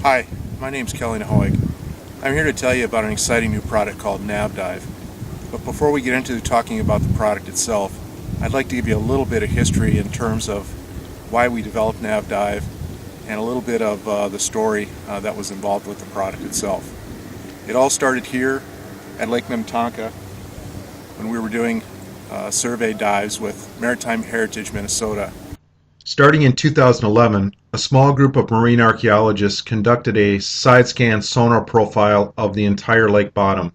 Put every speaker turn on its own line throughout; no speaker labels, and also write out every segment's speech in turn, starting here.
Hi, my name's Kelly Nahoig. I'm here to tell you about an exciting new product called NavDive. But before we get into talking about the product itself, I'd like to give you a little bit of history in terms of why we developed NavDive and a little bit of the story that was involved with the product itself. It all started here at Lake Minnetonka when we were doing survey dives with Maritime Heritage Minnesota.
Starting in 2011, a small group of marine archaeologists conducted a side-scan sonar profile of the entire lake bottom.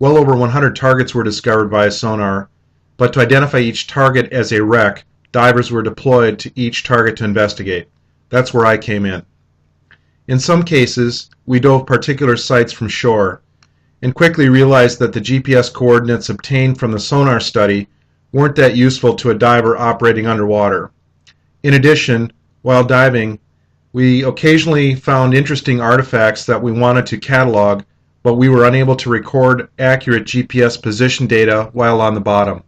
Well over 100 targets were discovered via sonar, but to identify each target as a wreck, divers were deployed to each target to investigate. That's where I came in. In some cases, we dove particular sites from shore, and quickly realized that the GPS coordinates obtained from the sonar study weren't that useful to a diver operating underwater. In addition, while diving, we occasionally found interesting artifacts that we wanted to catalog, but we were unable to record accurate GPS position data while on the bottom.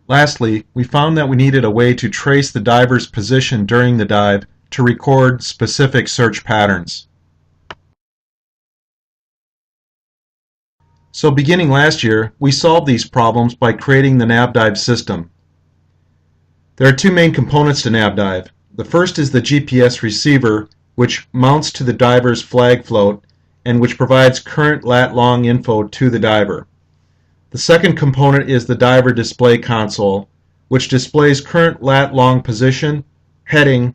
Lastly, we found that we needed a way to trace the diver's position during the dive to record specific search patterns. So beginning last year, we solved these problems by creating the NavDive system. There are two main components to NavDive. The first is the GPS receiver, which mounts to the diver's flag float and which provides current lat-long info to the diver. The second component is the diver display console, which displays current lat-long position, heading,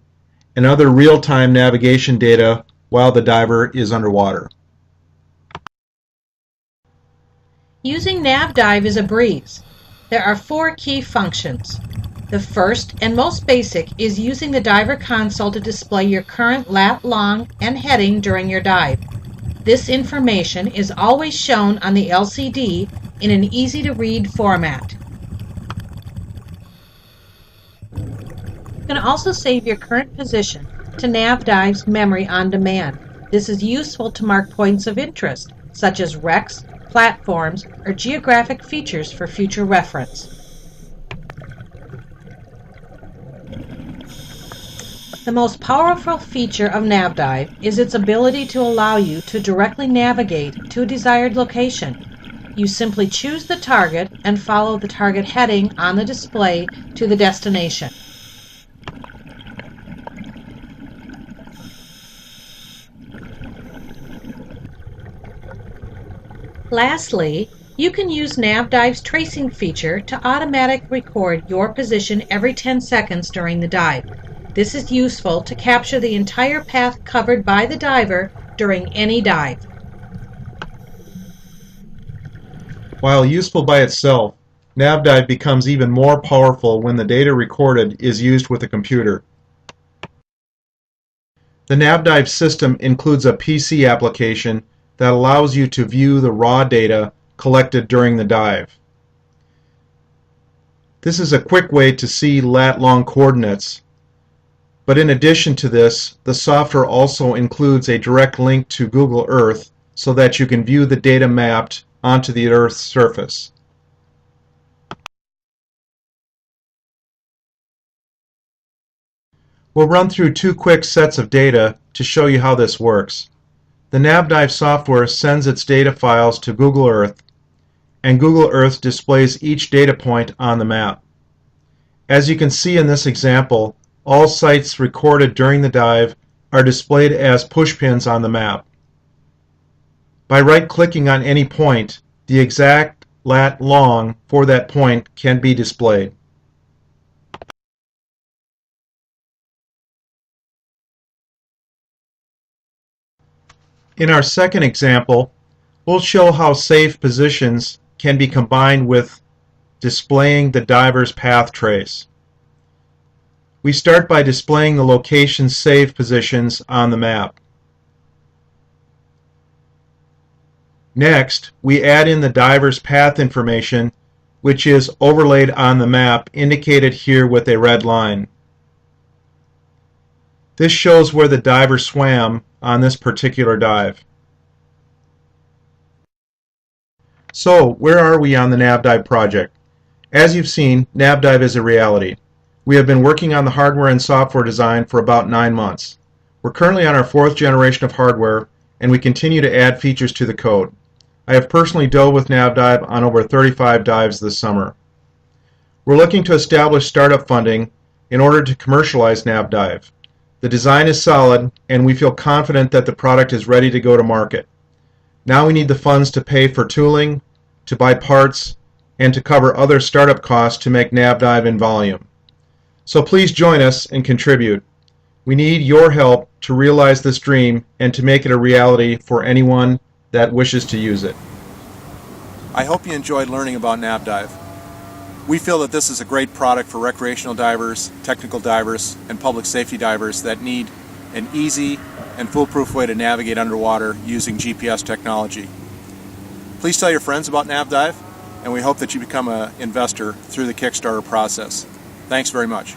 and other real-time navigation data while the diver is underwater.
Using NavDive is a breeze. There are 4 key functions. The first and most basic is using the diver console to display your current lat-long and heading during your dive. This information is always shown on the LCD in an easy-to-read format. You can also save your current position to NavDive's memory on demand. This is useful to mark points of interest, such as wrecks, platforms, or geographic features for future reference. The most powerful feature of NavDive is its ability to allow you to directly navigate to a desired location. You simply choose the target and follow the target heading on the display to the destination. Lastly, you can use NavDive's tracing feature to automatically record your position every 10 seconds during the dive. This is useful to capture the entire path covered by the diver during any dive.
While useful by itself, NavDive becomes even more powerful when the data recorded is used with a computer. The NavDive system includes a PC application that allows you to view the raw data collected during the dive. This is a quick way to see lat-long coordinates, but in addition to this, the software also includes a direct link to Google Earth so that you can view the data mapped onto the Earth's surface. We'll run through 2 quick sets of data to show you how this works. The NavDive software sends its data files to Google Earth, and Google Earth displays each data point on the map. As you can see in this example, all sites recorded during the dive are displayed as pushpins on the map. By right-clicking on any point, the exact lat-long for that point can be displayed. In our second example, we'll show how safe positions can be combined with displaying the diver's path trace. We start by displaying the location saved positions on the map. Next, we add in the diver's path information, which is overlaid on the map, indicated here with a red line. This shows where the diver swam on this particular dive. So, where are we on the NavDive project? As you've seen, NavDive is a reality. We have been working on the hardware and software design for about 9 months. We're currently on our 4th generation of hardware, and we continue to add features to the code. I have personally dove with NavDive on over 35 dives this summer. We're looking to establish startup funding in order to commercialize NavDive. The design is solid, and we feel confident that the product is ready to go to market. Now we need the funds to pay for tooling, to buy parts, and to cover other startup costs to make NavDive in volume. So please join us and contribute. We need your help to realize this dream and to make it a reality for anyone that wishes to use it.
I hope you enjoyed learning about NavDive. We feel that this is a great product for recreational divers, technical divers, and public safety divers that need an easy and foolproof way to navigate underwater using GPS technology. Please tell your friends about NavDive, and we hope that you become an investor through the Kickstarter process. Thanks very much.